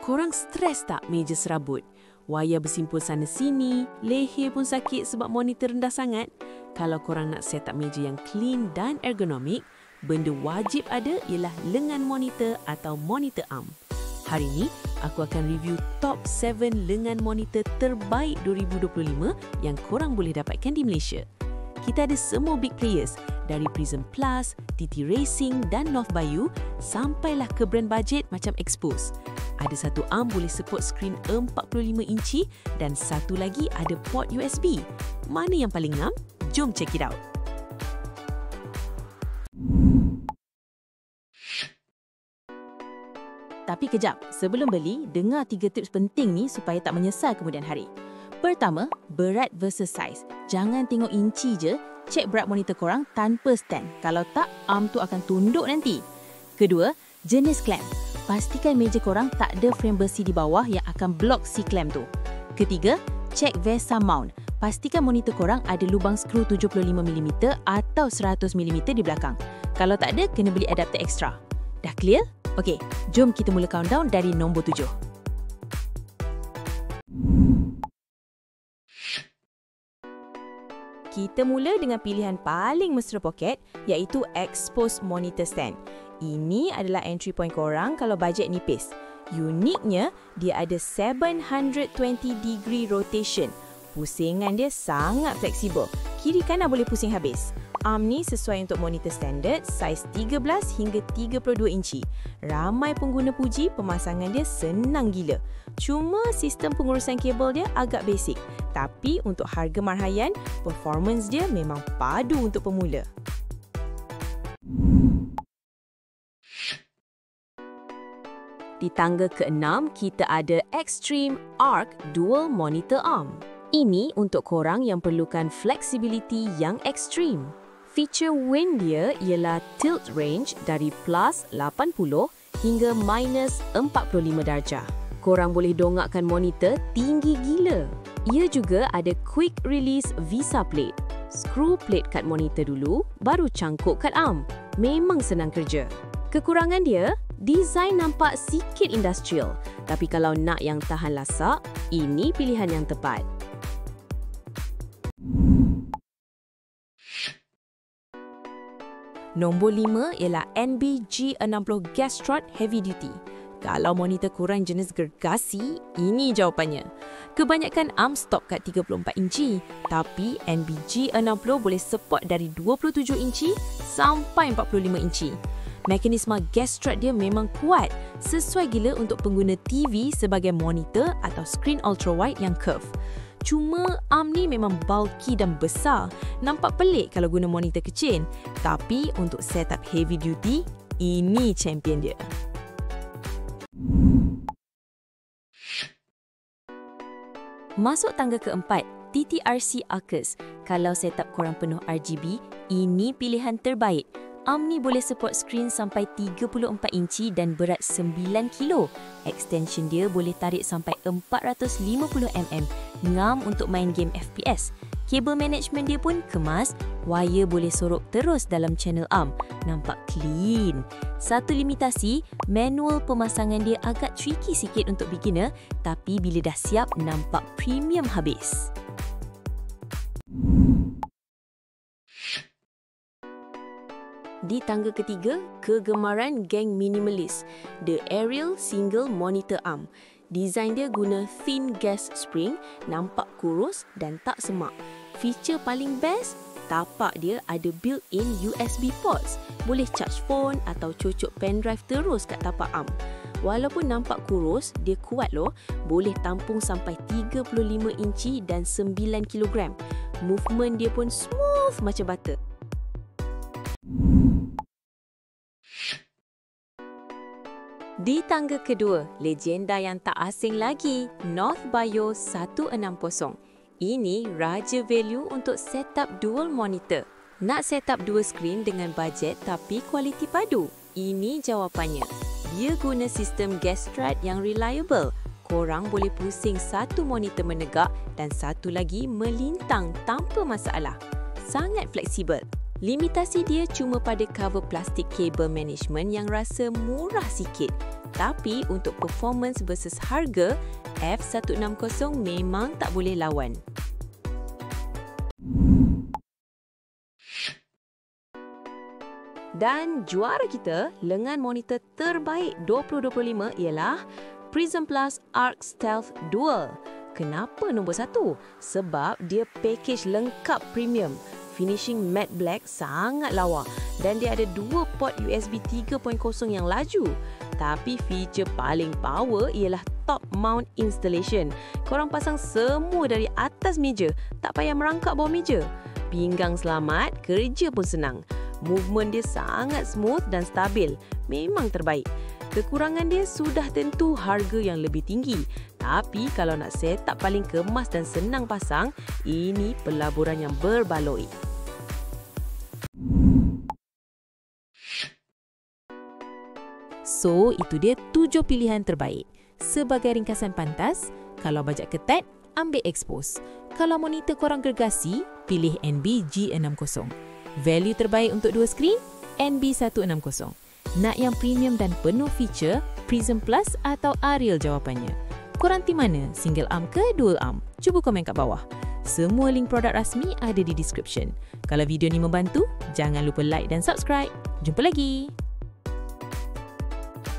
Korang stres tak meja serabut? Wayar bersimpul sana sini, leher pun sakit sebab monitor rendah sangat? Kalau korang nak set up meja yang clean dan ergonomik, benda wajib ada ialah lengan monitor atau monitor arm. Hari ini, aku akan review top 7 lengan monitor terbaik 2025 yang korang boleh dapatkan di Malaysia. Kita ada semua big players dari Prism Plus, TT Racing dan North Bayu sampailah ke brand bajet macam Expose. Ada satu arm boleh support skrin 45 inci dan satu lagi ada port USB. Mana yang paling ngam? Jom check it out. Tapi kejap, sebelum beli, dengar 3 tips penting ni supaya tak menyesal kemudian hari. Pertama, berat versus size. Jangan tengok inci je, cek berat monitor korang tanpa stand. Kalau tak, arm tu akan tunduk nanti. Kedua, jenis clamp. Pastikan meja korang tak ada frame besi di bawah yang akan block si clamp tu. Ketiga, cek VESA mount. Pastikan monitor korang ada lubang skru 75mm atau 100mm di belakang. Kalau tak ada, kena beli adapter ekstra. Dah clear? Okey, jom kita mula countdown dari nombor 7. Kita mula dengan pilihan paling mesra poket iaitu Expose Monitor Stand. Ini adalah entry point korang kalau bajet nipis. Uniknya, dia ada 720 degree rotation. Pusingan dia sangat fleksibel. Kiri kanan boleh pusing habis. Arm ni sesuai untuk monitor standard saiz 13 hingga 32 inci. Ramai pengguna puji pemasangan dia senang gila. Cuma sistem pengurusan kabel dia agak basic. Tapi untuk harga marhaian, performance dia memang padu untuk pemula. Di tangga ke-6, kita ada Extreme Arc Dual Monitor Arm. Ini untuk korang yang perlukan flexibility yang ekstrim. Feature win dia ialah tilt range dari plus 80 hingga minus 45 darjah. Korang boleh dongakkan monitor tinggi gila. Ia juga ada quick release visa plate. Screw plate kat monitor dulu, baru cangkuk kat arm. Memang senang kerja. Kekurangan dia, design nampak sikit industrial. Tapi kalau nak yang tahan lasak, ini pilihan yang tepat. Nombor 5 ialah NB-G60 Gastrot Heavy Duty. Kalau monitor korang jenis gergasi, ini jawapannya. Kebanyakan arm stop kat 34 inci, tapi NB-G60 boleh support dari 27 inci sampai 45 inci. Mekanisme Gastrot dia memang kuat, sesuai gila untuk pengguna TV sebagai monitor atau skrin ultrawide yang curve. Cuma arm ni memang bulky dan besar. Nampak pelik kalau guna monitor kecil. Tapi untuk setup heavy duty, ini champion dia. Masuk tangga keempat, TTRC Arcus. Kalau setup korang penuh RGB, ini pilihan terbaik. Arm ni boleh support skrin sampai 34 inci dan berat 9 kilo. Extension dia boleh tarik sampai 450mm. Ngam untuk main game FPS. Kabel management dia pun kemas. Wire boleh sorok terus dalam channel arm. Nampak clean. Satu limitasi, manual pemasangan dia agak tricky sikit untuk beginner. Tapi bila dah siap, nampak premium habis. Di tangga ketiga, kegemaran geng minimalis, The Ariel Single Monitor Arm. Desain dia guna thin gas spring, nampak kurus dan tak semak. Feature paling best, tapak dia ada built-in USB ports. Boleh charge phone atau cocok pendrive terus kat tapak arm. Walaupun nampak kurus, dia kuat loh. Boleh tampung sampai 35 inci dan 9 kg. Movement dia pun smooth macam butter. Di tangga kedua, legenda yang tak asing lagi, North Bayu 160. Ini raja value untuk setup dual monitor. Nak setup dua skrin dengan bajet tapi kualiti padu? Ini jawapannya. Dia guna sistem Gastrot yang reliable. Korang boleh pusing satu monitor menegak dan satu lagi melintang tanpa masalah. Sangat fleksibel. Limitasi dia cuma pada cover plastik kabel management yang rasa murah sikit. Tapi untuk performance versus harga, F160 memang tak boleh lawan. Dan juara kita, lengan monitor terbaik 2025 ialah Prism Plus Arc Stealth Dual. Kenapa nombor 1? Sebab dia package lengkap premium. Finishing matte black sangat lawa dan dia ada 2 port USB 3.0 yang laju. Tapi feature paling power ialah top mount installation. Korang pasang semua dari atas meja, tak payah merangkak bawah meja. Pinggang selamat, kerja pun senang. Movement dia sangat smooth dan stabil. Memang terbaik. Kekurangan dia sudah tentu harga yang lebih tinggi. Tapi kalau nak setup paling kemas dan senang pasang, ini pelaburan yang berbaloi. So, itu dia 7 pilihan terbaik. Sebagai ringkasan pantas, kalau bajet ketat, ambil Expose. Kalau monitor korang gergasi, pilih NB G60. Value terbaik untuk 2 skrin, NB 160. Nak yang premium dan penuh feature, Prism Plus atau Ariel jawapannya. Korang tim mana? Single arm ke dual arm? Cuba komen kat bawah. Semua link produk rasmi ada di description. Kalau video ni membantu, jangan lupa like dan subscribe. Jumpa lagi!